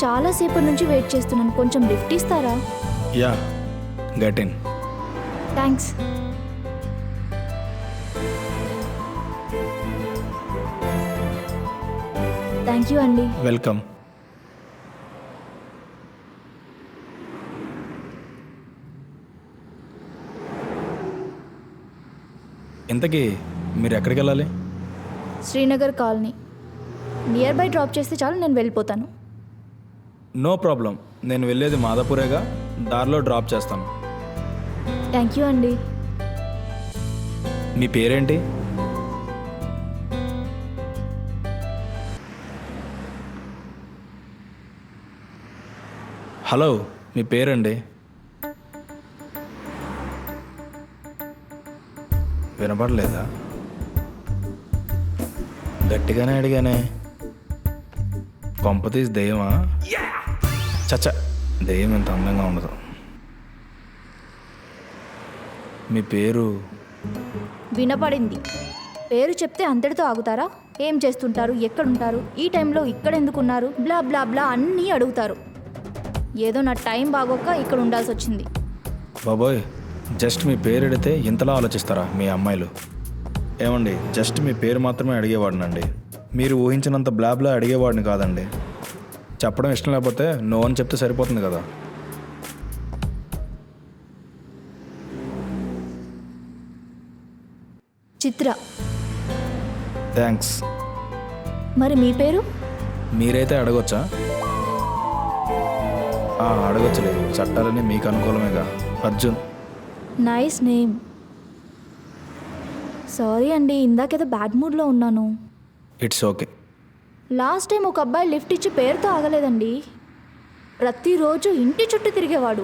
చాలాసేపటి నుంచి వెయిట్ చేస్తున్నాను, కొంచెం లిఫ్ట్ ఇస్తారా? Yeah, get in. Thanks. Thank you అండి. వెల్కమ్. ఇంతకీ మీరు ఎక్కడికి వెళ్ళాలి? Srinagar colony near by drop చేస్తే చాలు, నేను వెళ్ళిపోతాను. నో ప్రాబ్లం, నేను వెళ్ళేది మాదాపూరేగా, దారిలో డ్రాప్ చేస్తాను. థ్యాంక్ యూ అండి. మీ పేరేంటి? హలో, మీ పేరండి? వినపడలేదా? గట్టిగానే అడిగానే. కొంపతీసి దెయ్యమా? చచ్చ, దెయ్యం ఎంత అందంగా ఉండదు. మీ పేరు? వినపడింది. పేరు చెప్తే అంతటితో ఆగుతారా? ఏం చేస్తుంటారు, ఎక్కడుంటారు, ఈ టైంలో ఇక్కడ ఎందుకున్నారు, బ్లా బ్లా బ్లా అన్నీ అడుగుతారు. ఏదో నా టైం బాగోక ఇక్కడ ఉండాల్సి వచ్చింది. బాబోయ్, జస్ట్ మీ పేరు అడిగితే ఇంతలా ఆలోచిస్తారా మీ అమ్మాయిలు? ఏమండి, జస్ట్ మీ పేరు మాత్రమే అడిగేవాడినండి. మీరు ఊహించినంత బ్లాబ్లా అడిగేవాడిని కాదండి. చెప్పడం ఇష్టం లేకపోతే నో అని చెప్తే సరిపోతుంది కదా. చిత్ర. థ్యాంక్స్. మరి మీ పేరు? మీరైతే అడగొచ్చా? అడగొచ్చులే, చట్టాలన్నీ మీకు అనుకూలమేగా. అర్జున్. Nice name. సారీ అండి, ఇందాకేదో బ్యాడ్ మూడ్లో ఉన్నాను. It's okay. లాస్ట్ టైం ఒక అబ్బాయి లిఫ్ట్ ఇచ్చి పేరుతో ఆగలేదండి. ప్రతిరోజు ఇంటి చుట్టూ తిరిగేవాడు.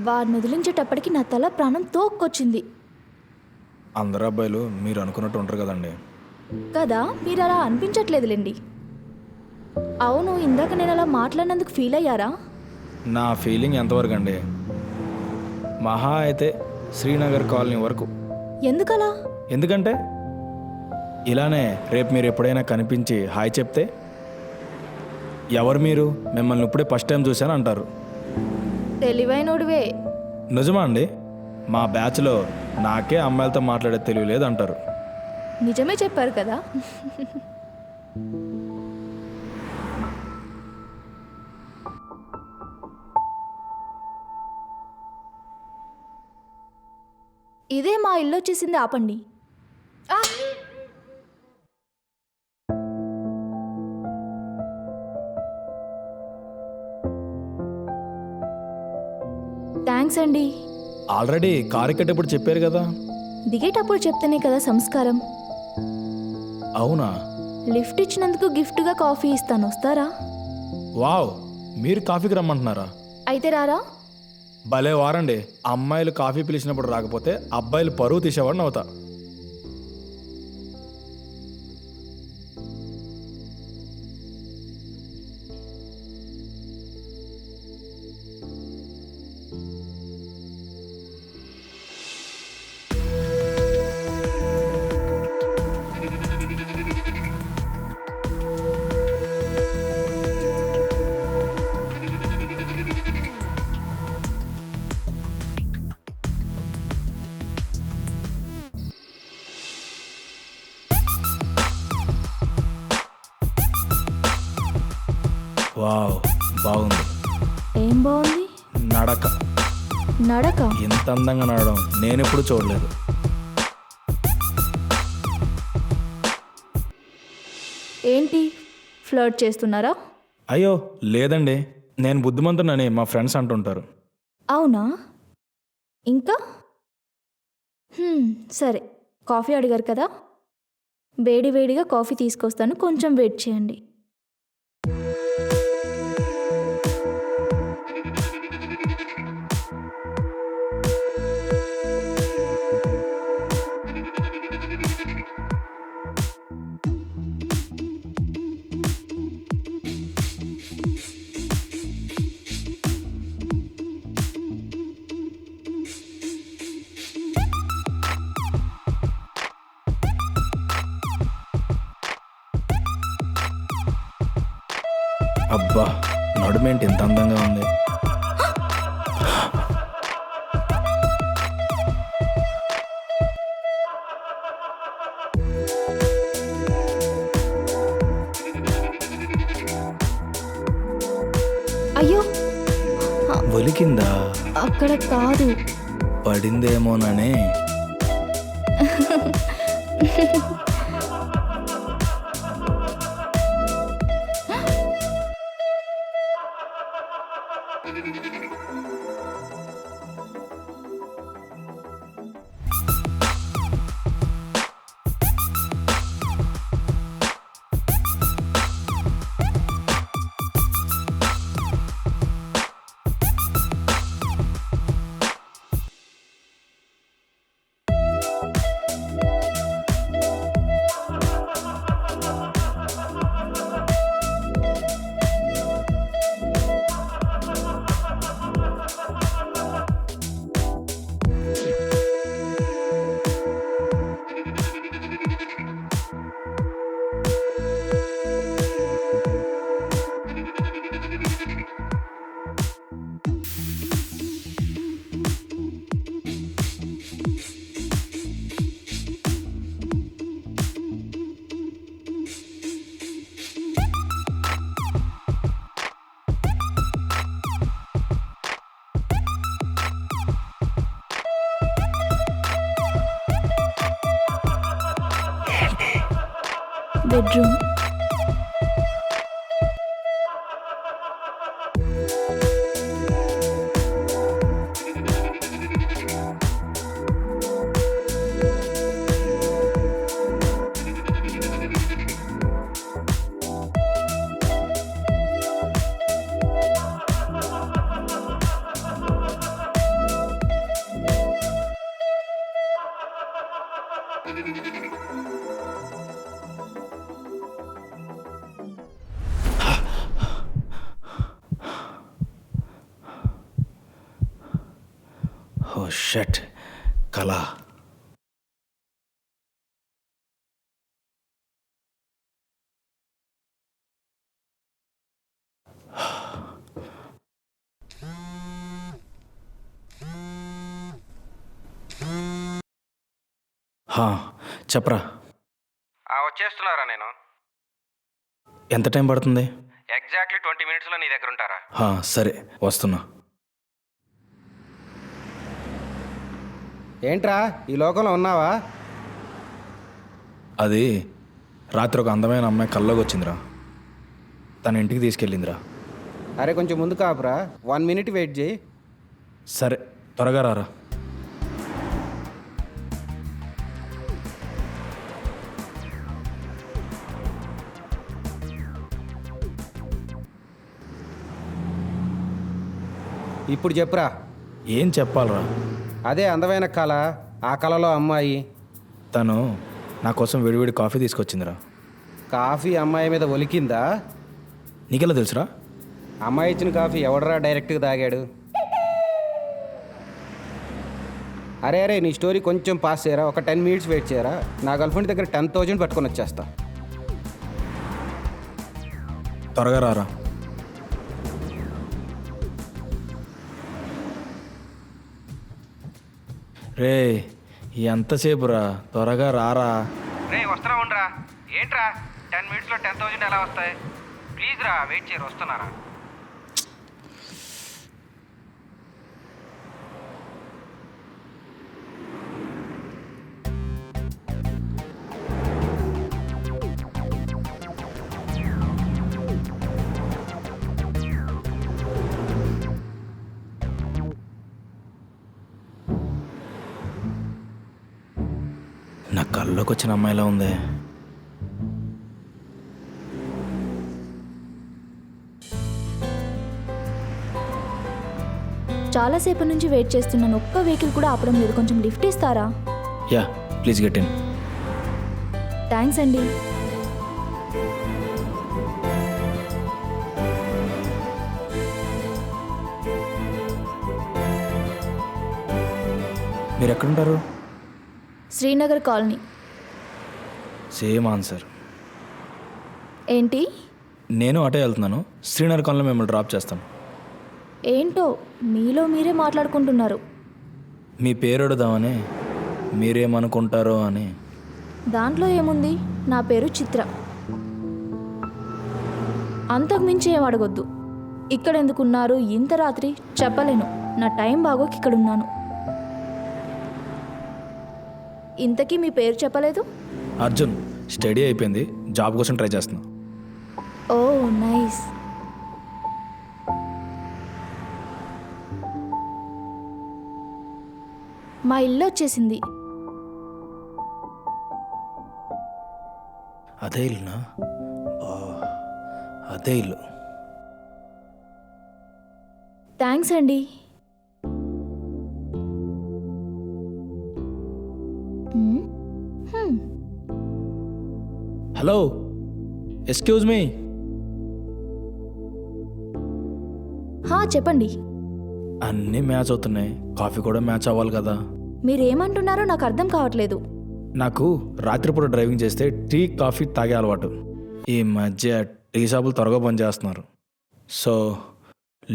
వాడిని వదిలించేటప్పటికి నా తల ప్రాణం తోక్కొచ్చింది. అందరు అబ్బాయిలు మీరు అనుకున్నట్టు ఉంటారు కదండి. కదా, మీరు అలా అనిపించట్లేదులేండి. అవును, ఇందాక నేను అలా మాట్లాడినందుకు ఫీల్ అయ్యారా? నా ఫీలింగ్ ఎంతవరకు అండి? మహా అయితే శ్రీనగర్ కాలనీ వరకు. ఎందుకలా? ఎందుకంటే ఇలానే రేపు మీరు ఎప్పుడైనా కనిపించి హాయ్ చెప్తే, ఎవరు మీరు, మిమ్మల్ని ఇప్పుడే ఫస్ట్ టైం చూశాను అంటారు. తెలివైనోడివే. నిజమా అండి? మా బ్యాచ్లో నాకే అమ్మాయిలతో మాట్లాడే తెలివి లేదు అంటారు. నిజమే చెప్పారు కదా. ఇదే మా ఇల్లు వచ్చేసింది, ఆపండి. థ్యాంక్స్ అండి. ఆల్రెడీ కారు ఎక్కేటప్పుడు చెప్పారు కదా. దిగేటప్పుడు చెప్తేనే కదా సంస్కారం. అవునా? లిఫ్ట్ ఇచ్చినందుకు గిఫ్ట్గా కాఫీ ఇస్తాను, వస్తారా? వావ్, మీరు కాఫీకి రమ్మంటున్నారా? అయితే రారా? భలే వారండి. అమ్మాయిలు కాఫీ పిలిచినప్పుడు రాకపోతే అబ్బాయిలు పరువు తీసేవాడిని అవుతా. వావ్, బాగుంది. ఏం బాగుంది? నడక. నడక? ఎంత అందంగా నడవడం నేను ఎప్పుడు చూడలేదు. ఏంటి, ఫ్లర్ట్ చేస్తున్నారా? అయ్యో లేదండి, నేను బుద్ధిమంతునని మా ఫ్రెండ్స్ అంటుంటారు. అవునా? ఇంకా సరే, కాఫీ అడిగారు కదా, వేడి వేడిగా కాఫీ తీసుకొస్తాను, కొంచెం వెయిట్ చేయండి. అబ్బా, నడుమేంటి ఇంత అందంగా ఉంది. అయ్యో, ఒలికిందా? అక్కడ కాదు. పడిందేమోననే. బెడ్రూమ్. ఓ షట్, కళ. చెప్పరా. వచ్చేస్తున్నారా? నేను ఎంత టైం పడుతుంది? ఎగ్జాక్ట్లీ 20 minutesలో నీ దగ్గర ఉంటారా? సరే, వస్తున్నా. ఏంట్రా ఈ లోకంలో ఉన్నావా? అది రాత్రి ఒక అందమైన అమ్మాయి కల్లోకి వచ్చిందిరా. తన ఇంటికి తీసుకెళ్ళిందిరా. అరే కొంచెం ముందు కాపురా, 1 minute వెయిట్ చేయి. సరే, త్వరగా రారా. ఇప్పుడు చెప్పురా. ఏం చెప్పాలరా? అదే అందమైన కళ, ఆ కళలో అమ్మాయి. తను నా కోసం వేడివేడి కాఫీ తీసుకొచ్చిందిరా. కాఫీ అమ్మాయి మీద ఒలికిందా? నీకెలా తెలుసురా? అమ్మాయి ఇచ్చిన కాఫీ ఎవడరా డైరెక్ట్గా తాగాడు? అరే అరే, నీ స్టోరీ కొంచెం పాస్ చేయరా. ఒక 10 minutes వెయిట్ చేయరా. నా గర్ల్ఫ్రెండ్ దగ్గర 10,000 పట్టుకొని వచ్చేస్తా. త్వరగా రారా. రే, ఎంతసేపు రా, త్వరగా రారా. రే వస్తున్నా ఉండరా. ఏంట్రా 10 minutesలో 10,000 ఎలా వస్తాయి? ప్లీజ్ రా, వెయిట్ చేయరు, వస్తున్నారా? నా కళ్ళలోకి వచ్చిన అమ్మాయిలా ఉంది. చాలాసేపు నుంచి వెయిట్ చేస్తున్నాను. ఒక్క వెహికల్ కూడా ఆపడం లేదు. కొంచెం లిఫ్ట్ ఇస్తారా? Yeah, please get in. Thanks అండి. మీరు ఎక్కడుంటారు? శ్రీనగర్ కాలనీ. Same answer. ఏంటి? నేను అటే వెళ్తున్నాను. శ్రీనగర్ కాలనీలో మిమ్మల్ని డ్రాప్ చేస్తాను. ఏంటో మీలో మీరే మాట్లాడుకుంటున్నారు. మీ పేరు అడుగుదామని, మీరేమనుకుంటారో అని. దాంట్లో ఏముంది? నా పేరు చిత్ర. అంతకు మించి ఏం అడగొద్దు. ఇక్కడ ఎందుకున్నారు ఇంత రాత్రి చెప్పలేను. నా టైం బాగోకి ఇక్కడ ఉన్నాను. ఇంతకీ మీ పేరు చెప్పలేదు? అర్జున్. స్టడీ అయిపోయింది, జాబ్ కోసం ట్రై చేస్తున్నా. ఓ నైస్. మా ఇల్లు వచ్చేసింది. అదే ఇల్లునా? అదే ఇల్లు. థ్యాంక్స్ అండి. మ్మ్. హ్మ్. Hello, excuse me. చెప్పండి. అన్నీ మ్యాచ్ అవుతున్నాయి, కాఫీ కూడా మ్యాచ్ అవ్వాలి కదా. మీరేమంటున్నారో నాకు అర్థం కావట్లేదు. నాకు రాత్రిపూట డ్రైవింగ్ చేస్తే టీ కాఫీ తాగే అలవాటు. ఈ మధ్య టీ షాపులు త్వరగా పనిచేస్తున్నారు. సో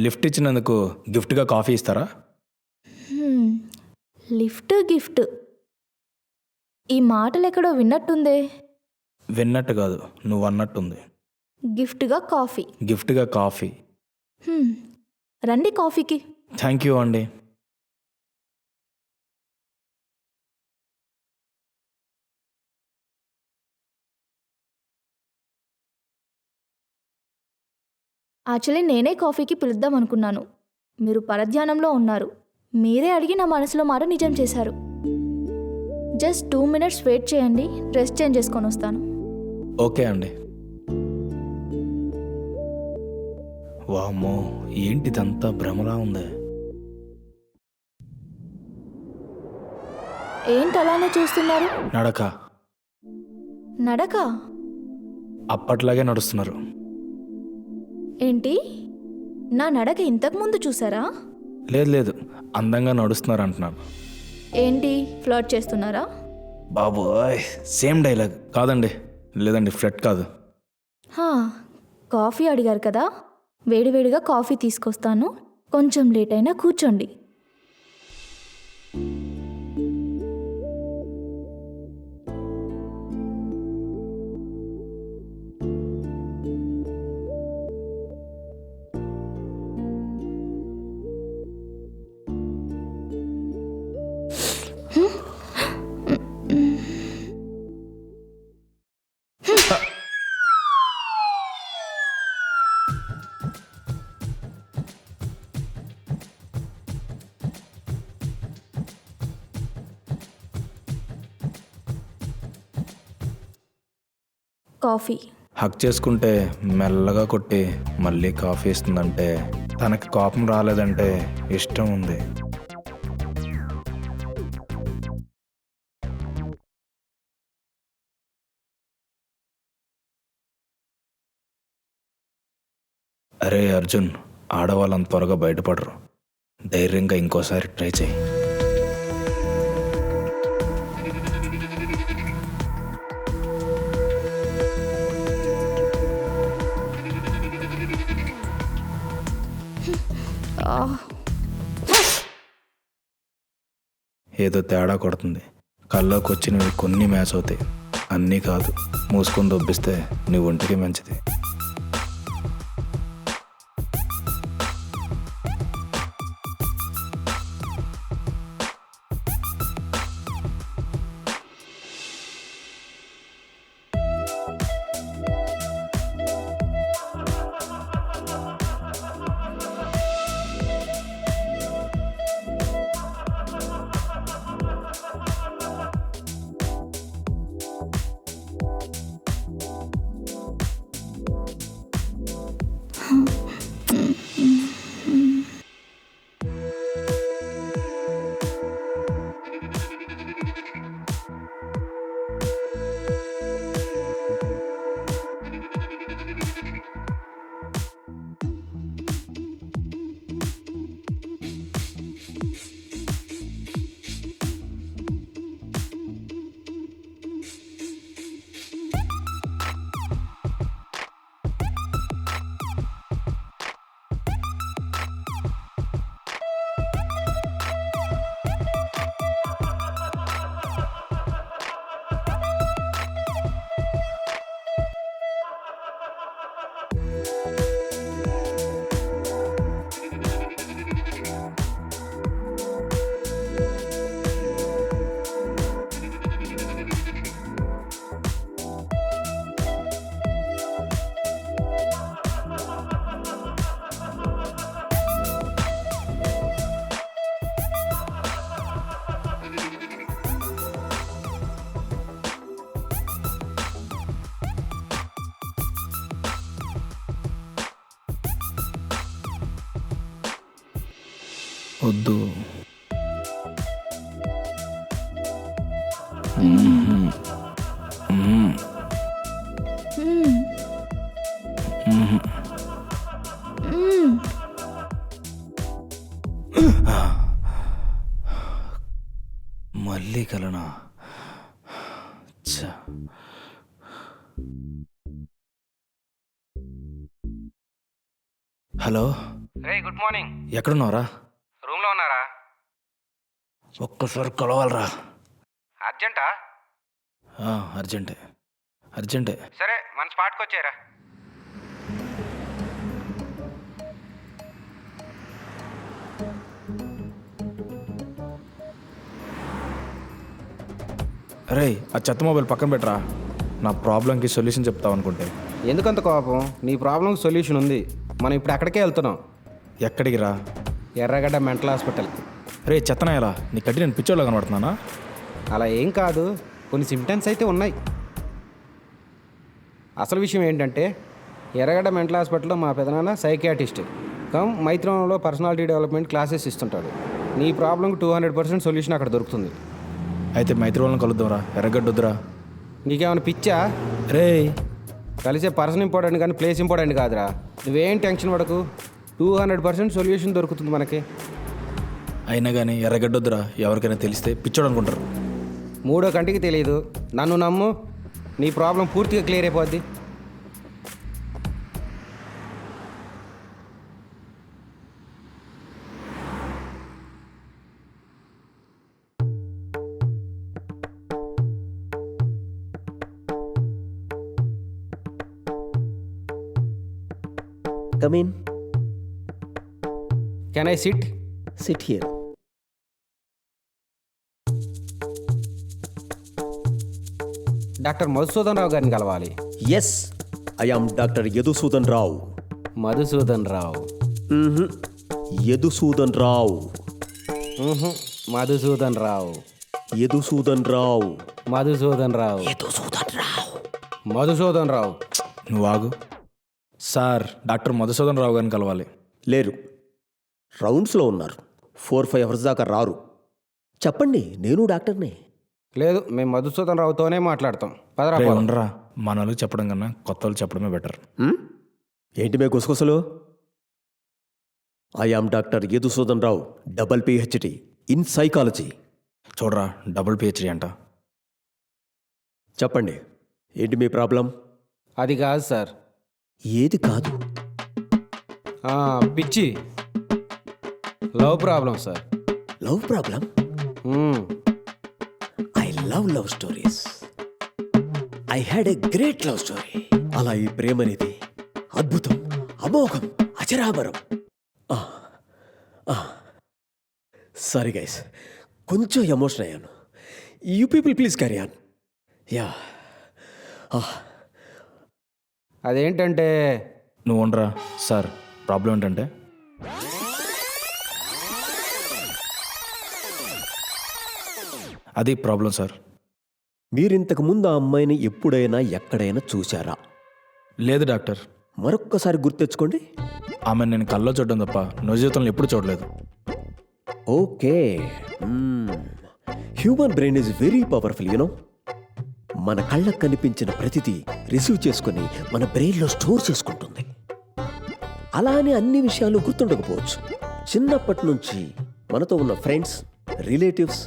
లిఫ్ట్ ఇచ్చినందుకు గిఫ్ట్గా కాఫీ ఇస్తారా? హ్మ్. లిఫ్ట్ గిఫ్ట్ ఈ మాటలు ఎక్కడో విన్నట్టుందే. విన్నట్టు కాదు, నువ్వు అన్నట్టుంది. గిఫ్ట్గా కాఫీ. గిఫ్ట్గా కాఫీ. హ్మ్. రండి కాఫీకి. థ్యాంక్ యూ అండి. యాక్చువల్లీ నేనే కాఫీకి పిలుద్దాం అనుకున్నాను. మీరు పరధ్యానంలో ఉన్నారు. మీరే అడిగి నా మనసులో మాట నిజం చేశారు. జస్ట్ 2 minutes వెయిట్ చేయండి, డ్రెస్ చేంజ్ చేసుకొని వస్తాను. ఓకే అండి. వామ్మో, ఏంటిదంతా భ్రమలా ఉంది. ఏంటి అలానే చూస్తున్నారు? నడక నడక అప్పట్లాగే నడుస్తున్నారు. ఏంటి? నా నడక ఇంతకుముందు చూసారా? లేదు లేదు, అందంగా నడుస్తున్నారు అంటున్నాను. ఏంటి ఫ్లర్ట్ చేస్తున్నారా? బాబోయ్, సేమ్ డైలాగ్. కాదండి, లేదండి, ఫ్లట్ కాదు. కాఫీ అడిగారు కదా, వేడివేడిగా కాఫీ తీసుకొస్తాను. కొంచెం లేట్ అయినా కూర్చోండి. కాఫీ. హక్ చేసుకుంటే మెల్లగా కొట్టి మళ్ళీ కాఫీ ఇస్తుందంటే తనకి కోపం రాలేదంటే ఇష్టం ఉంది. అరే అర్జున్, ఆడవాళ్ళంత త్వరగా బయటపడరు. ధైర్యంగా ఇంకోసారి ట్రై చేయి. ఏదో తేడా కొడుతుంది. కల్లోకి వచ్చినవి కొన్ని మ్యాచ్ అవుతాయి, అన్నీ కాదు. మూసుకొని దొబ్బిస్తే నీ ఒంటికి మంచిది. వద్దు. మళ్ళీ కలనా? చ్చ. హలో, రే గుడ్ మార్నింగ్. ఎక్కడున్నావురా? రూమ్లో ఉన్నారా? ఒక్కసారి కలవాలరా. అర్జెంటా? అర్జెంటే. సరే మన స్పాట్కి వచ్చారా? రే, ఆ చెత్త మొబైల్ పక్కన పెట్టరా. నా ప్రాబ్లంకి సొల్యూషన్ చెప్తావు అనుకుంటే. ఎందుకంత కోపం? నీ ప్రాబ్లంకి సొల్యూషన్ ఉంది. మనం ఇప్పుడు అక్కడికే వెళ్తున్నాం. ఎక్కడికి రా? ఎర్రగడ్డ మెంటల్ హాస్పిటల్కి. రే చెత్తనాయలా, నీ కట్టి నేను పిచ్చోళ్ళ కనబడుతున్నానా? అలా ఏం కాదు, కొన్ని సిమ్టమ్స్ అయితే ఉన్నాయి. అసలు విషయం ఏంటంటే ఎర్రగడ్డ మెంటల్ హాస్పిటల్లో మా పెదనాన్న సైకియాటిస్ట్ కమ్ మైత్రంలో పర్సనాలిటీ డెవలప్మెంట్ క్లాసెస్ ఇస్తుంటాడు. నీ ప్రాబ్లంకి 200% సొల్యూషన్ అక్కడ దొరుకుతుంది. అయితే మైత్రి వాళ్ళని కలుద్దాంరా. ఎర్రగడ్డొద్దురా. నీకేమైనా పిచ్చా? రే, కలిసే పర్సన్ ఇంపార్టెంట్ కానీ ప్లేస్ ఇంపార్టెంట్ కాదురా. నువ్వేం టెన్షన్ పడకు, 200% సొల్యూషన్ దొరుకుతుంది మనకి. అయినా కానీ ఎర్రగడ్డొద్దురా. ఎవరికైనా తెలిస్తే పిచ్చోడు అనుకుంటారు. మూడో కంటికి తెలియదు, నన్ను నమ్ము, నీ ప్రాబ్లం పూర్తిగా క్లియర్ అయిపోద్ది. Come in. Can I sit? Sit here. Doctor Madhusudan Rao గారిని కలవాలి. Yes, I am Dr. Yadusudan Rao. Madhusudan Rao. Yadusudan Rao. Madhusudan Rao. Yadusudan Rao. Madhusudan Rao. Yadusudan Rao. Madhusudan రావు. నువ్వు ఆగు. సార్, డాక్టర్ మధుసూదన్ రావు గారిని కలవాలి. లేరు, రౌండ్స్లో ఉన్నారు. 4-5 అవర్స్ దాకా రారు. చెప్పండి, నేను డాక్టర్నే. లేదు, మేము మధుసూదన్ రావుతోనే మాట్లాడతాం. పదరా రే పోదాం. ఉండరా. మన వాళ్ళు చెప్పడం కన్నా కొత్త వాళ్ళు చెప్పడమే బెటర్. ఏంటి మే గుసగుసలు? I am doctor Yadusudan Rao, double PhD in psychology. చూడరా, డబుల్ PhD అంట. చెప్పండి, ఏంటి మీ ప్రాబ్లం? అది కాదు సార్. ఏది కాదు? పిచ్చి love problem sir. Love problem? I love stories. I had a great love story. అలా ఈ ప్రేమ అనేది అద్భుతం, అమోఘం, అచరామరం. సారీ గైస్, కొంచెం ఎమోషన్ అయ్యాను. You people please carry on. Yeah. అదేంటంటే నువ్వు ఉండరా. సార్, ప్రాబ్లం ఏంటంటే అది ప్రాబ్లం సార్. మీరింతకు ముందు ఆ అమ్మాయిని ఎప్పుడైనా ఎక్కడైనా చూశారా? లేదు డాక్టర్. మరొక్కసారి గుర్తెచ్చుకోండి. ఆమె నేను కల్లో చూడడం తప్ప నిజ జీవితంలో ఎప్పుడు చూడలేదు. Okay. Human brain is very powerful you know. మన కళ్ళకు కనిపించిన ప్రతిదీ రిసీవ్ చేసుకుని మన బ్రెయిన్లో స్టోర్ చేసుకుంటుంది. అలానే అన్ని విషయాలు గుర్తుండకపోవచ్చు. చిన్నప్పటి నుంచి మనతో ఉన్న ఫ్రెండ్స్, రిలేటివ్స్,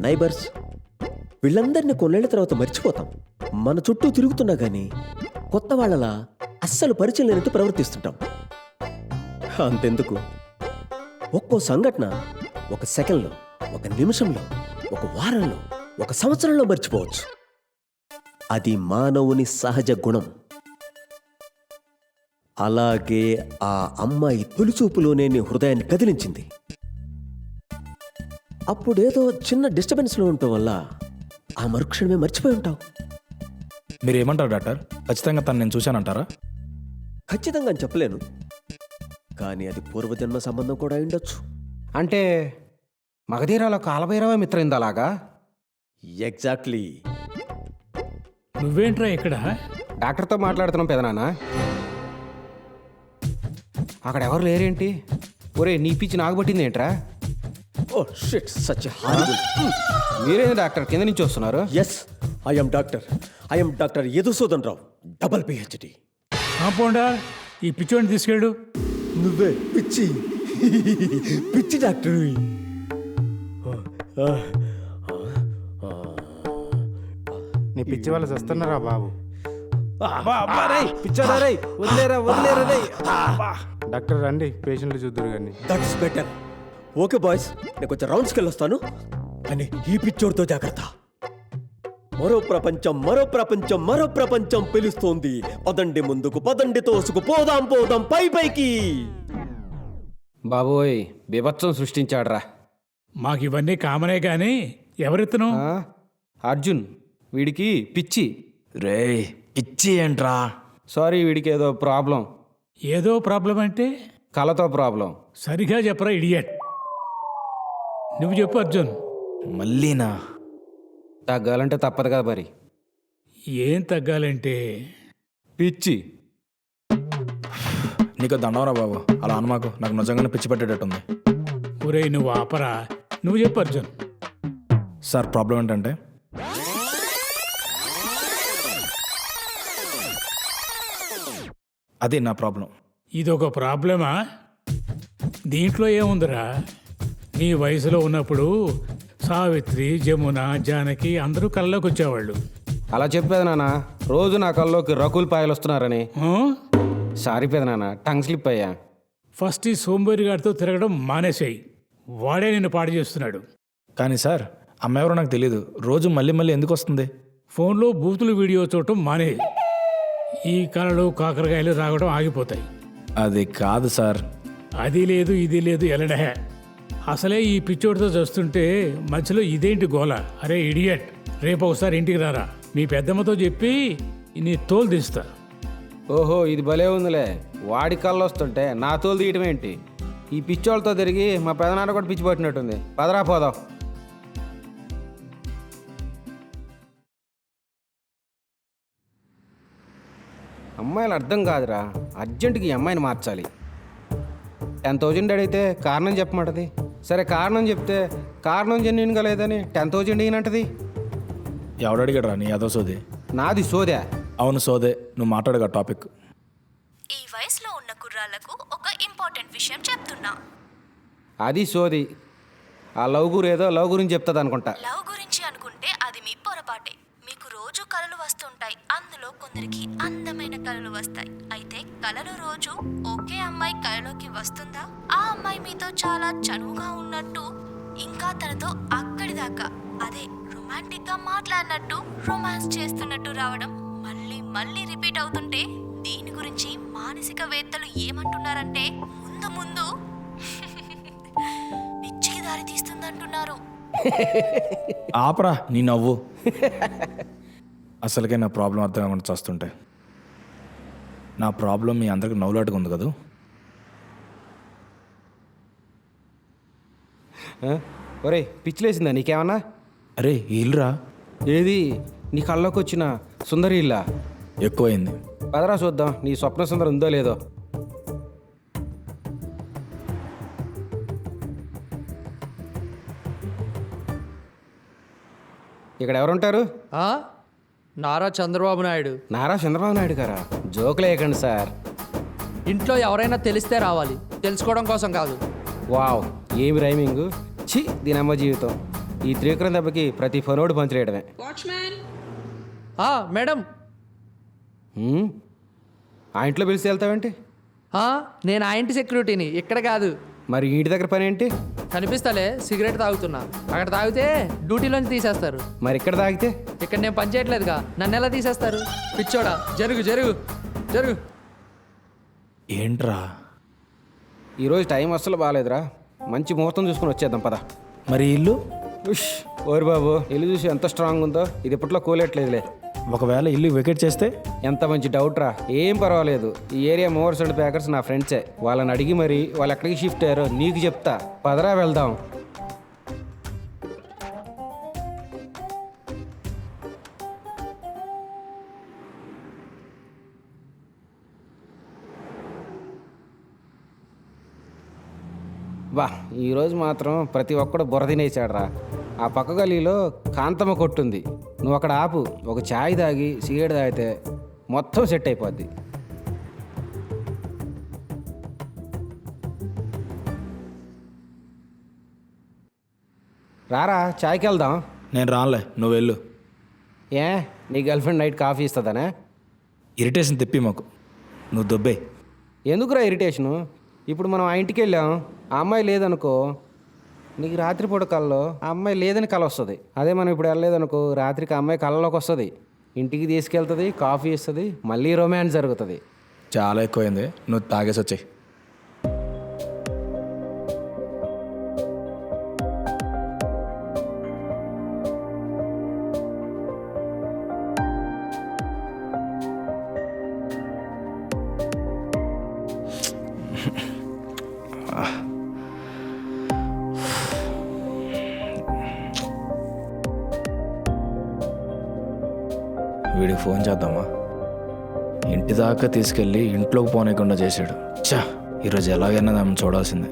నైబర్స్ వీళ్ళందరినీ కొన్నేళ్ల తర్వాత మర్చిపోతాం. మన చుట్టూ తిరుగుతున్నా కానీ కొత్త వాళ్ళలా అస్సలు పరిచయం లేనట్టు ప్రవర్తిస్తుంటాం. అంతెందుకు, ఒక్కో సంఘటన ఒక సెకండ్లో, ఒక నిమిషంలో, ఒక వారంలో, ఒక సంవత్సరంలో మర్చిపోవచ్చు. అది మానవుని సహజ గుణం. అలాగే ఆ అమ్మాయి తొలిచూపులోనే నీ హృదయాన్ని కదిలించింది. అప్పుడేదో చిన్న డిస్టర్బెన్స్లో ఉండటం వల్ల ఆ మరుక్షణమే మర్చిపోయి ఉంటావు. మీరేమంటారు డాక్టర్? ఖచ్చితంగా తను నేను చూశానంటారా? ఖచ్చితంగా అని చెప్పలేను, కానీ అది పూర్వజన్మ సంబంధం కూడా ఉండొచ్చు. అంటే మగధీరాలో కాలభైరవ మిత్రయింది అలాగా? ఎగ్జాక్ట్లీ. నువ్వేంట్రా ఇక్కడ? డాక్టర్తో మాట్లాడుతున్నాం పెదనాన్న. అక్కడ ఎవరు లేరేంటి? ఒరే, నీ పిచ్చి నాకు పట్టింది ఏంట్రా? Oh shit such horrible. మీరేంది డాక్టర్ కింద నుంచి వస్తున్నారు? Yes I'm doctor Yadusudan Rao, double PhD. Compounder ఈ పిచ్చోడిని తీసుకెళ్ళు. నువ్వే పిచ్చి పిచ్చి డాక్టర్. నీ పిచ్చి వాళ్ళు వస్తున్నారా బాబు? డాక్టర్ రండి, పేషెంట్లు చూద్దరు కానీ. That's better. ఓకే బాయ్స్, నేను కొంచెం రౌండ్స్కి వెళ్ళొస్తాను, కానీ ఈ పిచ్చోడితో జాగ్రత్త. మరో ప్రపంచం పిలుస్తోంది. పదండి ముందుకు, పదండి తోసుకు, పోదాం పైకి. బాబోయ్ బీభత్సం సృష్టించాడ్రా. మాకు ఇవన్నీ కామనే కానీ ఎవరెత్తను? ఆ? అర్జున్, వీడికి పిచ్చి. రే పిచ్చి ఏంట్రా? సారీ, వీడికి ఏదో ప్రాబ్లం, ఏదో ప్రాబ్లం అంటే కళతో ప్రాబ్లం. సరిగా చెప్పరా ఇడియట్. నువ్వు చెప్పు అర్జున్. మళ్ళీనా? తగ్గాలంటే తప్పదు కదా మరి. ఏం తగ్గాలంటే పిచ్చి. నీకు దండవరా బాబు, అలా అనమాకు, నాకు నిజంగానే పిచ్చి పెట్టేటట్టుంది. ఒరేయ్ నువ్వు ఆపరా. నువ్వు చెప్పు అర్జున్. సార్ ప్రాబ్లం ఏంటంటే అది నా ప్రాబ్లం. ఇదొక ప్రాబ్లమా? దీంట్లో ఏముందిరా? నీ వయసులో ఉన్నప్పుడు సావిత్రి, జమున, జానకి అందరూ కళ్ళలోకి వచ్చేవాళ్ళు. అలా చెప్పేది నాన్న, రోజు నా కల్లోకి రకుల్ పాయలు వస్తున్నారని. ఆ? సారీ పేద నాన్న, టంగ్ స్లిప్ అయ్యా. ఫస్ట్ ఈ సోంబేరి గారితో తిరగడం మానేసేయి. వాడే నిన్ను పాడు చేస్తున్నాడు. కానీ సార్ అమ్మ ఎవరో నాకు తెలియదు, రోజు మళ్ళీ ఎందుకు వస్తుంది? ఫోన్లో బూతులు వీడియో చూడటం మానే. ఈ కళలు కాకరకాయలు రావడం ఆగిపోతాయి. అది కాదు సార్. అది లేదు ఇది లేదు ఎలడహే. అసలే ఈ పిచ్చోడితో చూస్తుంటే మధ్యలో ఇదేంటి గోల? అరే ఇడియట్, రేపు ఒకసారి ఇంటికి రారా, మీ పెద్దమ్మతో చెప్పి నీ తోలు తీస్తా. ఓహో, ఇది భలే ఉందిలే. వాడి కళ్ళు వస్తుంటే నా తోలు తీయటం ఏంటి? ఈ పిచ్చోళ్ళతో తిరిగి మా పెదనాన్న కూడా పిచ్చి పట్టినట్టుంది. పదరా పోదాం. అమ్మాయిలు అర్థం కాదురా, అర్జెంటుకి ఈ అమ్మాయిని మార్చాలి. 10,000 అడిగితే కారణం చెప్పమంటది. సరే కారణం చెప్తే కారణం జెన్యున్గా లేదని 10,000 ఈయనంటది. ఎవడు అడిగాడురా నీ అదో సోది? నాది సోదా. అవును సోదే, నువ్వు మాట్లాడగా టాపిక్. ఈ వయసులో ఉన్న కుర్రాళ్లకు ఒక ఇంపార్టెంట్ విషయం చెప్తున్నా. అది సోది. ఆ లవ్ గురు ఏదో లవ్ గురించి చెప్తుంది అనుకుంటా. లవ్ గురించి అనుకుంటే అది మీ పొరపాటే. మీకు రోజు కలలు వస్తుంటాయి. అందులో కొందరికి అందమైన కలలు వస్తాయి. అయితే కలలు రోజు ఒకే అమ్మాయి కలలోకి వస్తుందా? ఆ అమ్మాయి మీతో చాలా చనువుగా ఉన్నట్టు, ఇంకా తనతో అక్కడి దాకా అదే రొమాంటిక్ గా మాట్లాడినట్టు, రొమాన్స్ చేస్తున్నట్టు రావడం మళ్ళీ రిపీట్ అవుతుంటే దీని గురించి మానసికవేత్తలు ఏమంటున్నారంటే ముందు పిచ్చికి దారి తీస్తుందంటున్నారు. ఆపరా నీ నవ్వు. అసలుకే నా ప్రాబ్లం అర్థం కాకుండా చేస్తుంటే. నా ప్రాబ్లం మీ అందరికి నవ్వులాటుగా ఉంది కదా. ఒరే పిచ్చిలేసిందా నీకేమన్నా? అరే ఇల్లురా. ఏది? నీ కళ్ళలోకి వచ్చిన సుందరి ఇల్లా? ఎక్కువైంది. పదరా చూద్దాం నీ స్వప్న సుందరం ఉందో లేదో. ఇక్కడ ఎవరుంటారు? నారా చంద్రబాబు నాయుడు. నారా చంద్రబాబు నాయుడు గారా? జోకులు వేయకండి సార్. ఇంట్లో ఎవరైనా తెలిస్తే రావాలి, తెలుసుకోవడం కోసం కాదు. వావ్, ఏమి రైమింగ్. ఛీ, దీనమ్మ జీవితం. ఈ త్రివిక్రమ్ దెబ్బకి ప్రతి ఫోనోడు పంచలేయడమే. మేడం, ఆ ఇంట్లో పిలిచి వెళ్తావేంటి? నేను ఆ ఇంటి సెక్యూరిటీని, ఇక్కడ కాదు. మరి ఇంటి దగ్గర పని ఏంటి? కనిపిస్తలే, సిగరెట్ తాగుతున్నా. అక్కడ తాగితే డ్యూటీలోంచి తీసేస్తారు. మరి ఇక్కడ తాగితే? ఇక్కడ నేను పని చేయట్లేదుగా, నన్ను ఎలా తీసేస్తారు? పిచ్చోడా, జరుగు జరుగు జరుగు. ఏంట్రా? ఈరోజు టైం అస్సలు బాగాలేదురా. మంచి ముహూర్తం చూసుకుని వచ్చేద్దాం పద. మరి ఇల్లు? ఉష్, ఓరి బాబు, ఇల్లు చూసి ఎంత స్ట్రాంగ్ ఉందో. ఇది ఇప్పట్లో కూలేట్లేదులే. ఒకవేళ ఇల్లు వెకేట్ చేస్తే? ఎంత మంచి డౌట్ రా. ఏం పర్వాలేదు, ఈ ఏరియా మూవర్స్ అండ్ ప్యాకర్స్ నా ఫ్రెండ్సే. వాళ్ళని అడిగి మరి వాళ్ళు ఎక్కడికి షిఫ్ట్ అయ్యారో నీకు చెప్తా. పదరా వెళ్దాం. బా ఈరోజు మాత్రం ప్రతి ఒక్కడు బుర్ర తినేసాడురా. ఆ పక్క గలీలో కాంతమ్మ కొట్టుంది. నువ్వు అక్కడ ఆపు, ఒక ఛాయ్ తాగి సిగరెట్ తాగితే మొత్తం సెట్ అయిపోద్ది. రారా ఛాయ్కి వెళ్దాం. నేను రానులే, నువ్వు వెళ్ళు. ఏ నీ గర్ల్ ఫ్రెండ్ నైట్ కాఫీ ఇస్తుందనే? ఇరిటేషన్ తిప్పి మాకు, నువ్వు దొబ్బే. ఎందుకురా ఇరిటేషను? ఇప్పుడు మనం ఆ ఇంటికి వెళ్ళాం, ఆ అమ్మాయి లేదనుకో, నీకు రాత్రిపూట కల్లో ఆ అమ్మాయి లేదని కల వస్తుంది. అదే మనం ఇప్పుడు వెళ్ళలేదనుకో, రాత్రికి ఆ అమ్మాయి కళ్ళలోకి వస్తుంది, ఇంటికి తీసుకెళ్తుంది, కాఫీ ఇస్తుంది, మళ్ళీ రొమాన్స్ జరుగుతుంది. చాలా ఎక్కువైంది, నువ్వు తాగేసి వచ్చాయి. వీడికి ఫోన్ చేద్దామా? ఇంటి దాకా తీసుకెళ్ళి ఇంట్లోకి పోనీయకుండా చేశాడు. చా, ఈరోజు ఎలాగైనా దాన్ని చూడాల్సిందే.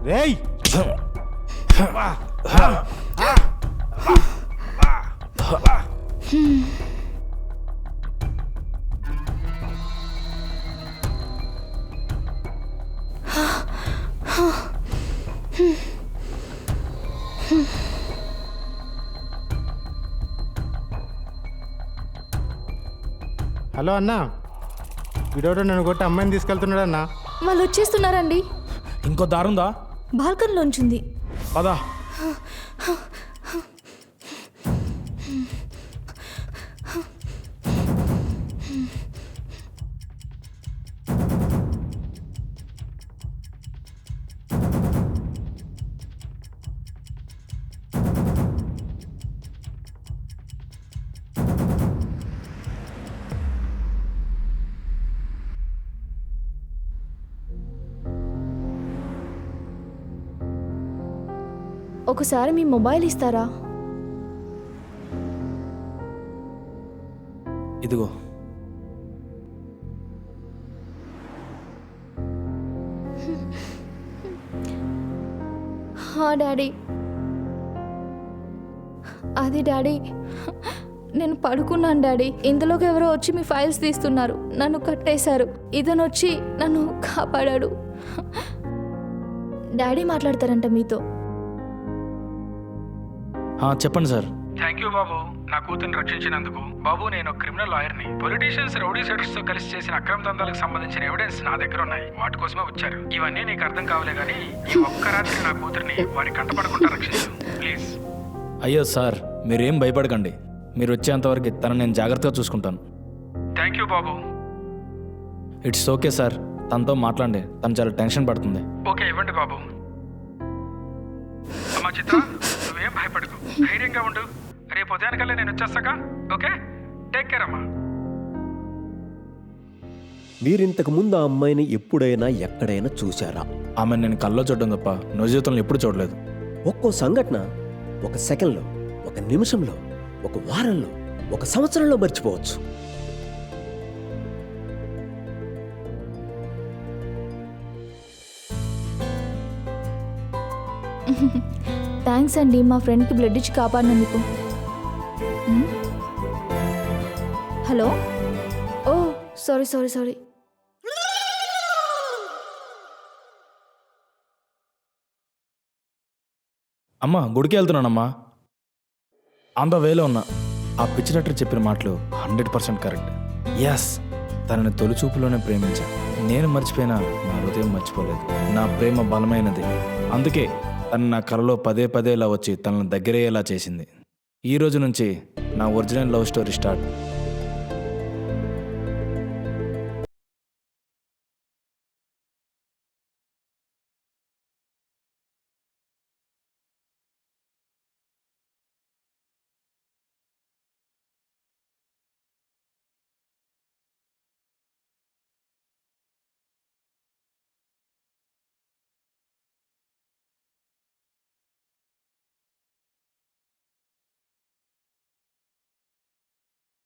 రేయ్ హలో అన్నా, వీడోడు నన్ను కొట్టి అమ్మాయిని తీసుకెళ్తున్నాడు అన్నా. వాళ్ళు వచ్చేస్తున్నారండి. ఇంకో దారుందా? బాల్కనీలోంచుంది. పదా. ఒకసారి మీ మొబైల్ ఇస్తారా? ఇదిగో. డాడీ, అది డాడీ, నేను పడుకున్నాను డాడీ. ఇందులోకి ఎవరో వచ్చి మీ ఫైల్స్ తీస్తున్నారు, నన్ను కట్టేశారు. ఇతను వచ్చి నన్ను కాపాడాడు. డాడీ మాట్లాడతారంట మీతో. చెప్పండి సార్. థ్యాంక్ యూ బాబు, నా కూతుర్ని రక్షించినందుకు. బాబు, నేను ఒక క్రిమినల్ లాయర్ని. పొలిటీషియన్స్, రౌడీ షీటర్స్ తో కలిసి చేసిన అక్రమ దందాలకు సంబంధించిన ఎవిడెన్స్ నా దగ్గర ఉన్నాయి. వాటి కోసమే వచ్చారు. ఇవన్నీ నీకు అర్థం కావాలే కానీ ఈ ఒక్క రాత్రి నా కూతుర్ని వారి కంటపడకుండా రక్షించు ప్లీజ్. అయ్యో సార్, మీరేం భయపడకండి. మీరు వచ్చేంతవరకు తనని నేను జాగ్రత్తగా చూసుకుంటాను. Thank you Babu. It's okay sir, తనతో మాట్లాడండి. తను చాలా టెన్షన్ పడుతుంది. ఓకే, ఇవ్వండి బాబు. అమ్మా చిత్ర, నువ్వేం భయపడకు, ధైర్యంగా ఉండు. రేపు ఉదయానికల్లా నేను వచ్చేస్తాక. ఓకే, టేక్ కేర్ అమ్మా. మీరింతకు ముందు ఆ అమ్మాయిని ఎప్పుడైనా ఎక్కడైనా చూశారా? ఆమెను నేను కల్లో చూడడం తప్ప నిజ జీవితంలో ఎప్పుడు చూడలేదు. ఒక్కో సంఘటన ఒక సెకండ్లో, ఒక నిమిషంలో, ఒక వారంలో, ఒక సంవత్సరంలో మర్చిపోవచ్చు. థ్యాంక్స్ అండి, మా ఫ్రెండ్కి బ్లడ్ ఇచ్చి కాపాడినందుకు. హలో ఓ సారీ సారీ సారీ. అమ్మా గుడికి వెళ్తున్నానమ్మా. ఆన్ ద వేలో ఉన్నా. ఆ పిచ్చి డాక్టర్ చెప్పిన మాటలు 100% కరెక్ట్. ఎస్, తనని తొలి చూపులోనే ప్రేమించా. నేను మర్చిపోయినా నా హృదయం మర్చిపోలేదు. నా ప్రేమ బలమైనది. అందుకే తను నా కలలో పదే పదే ఇలా వచ్చి తనను దగ్గరయ్యేలా చేసింది. ఈ రోజు నుంచి నా ఒరిజినల్ లవ్ స్టోరీ స్టార్ట్.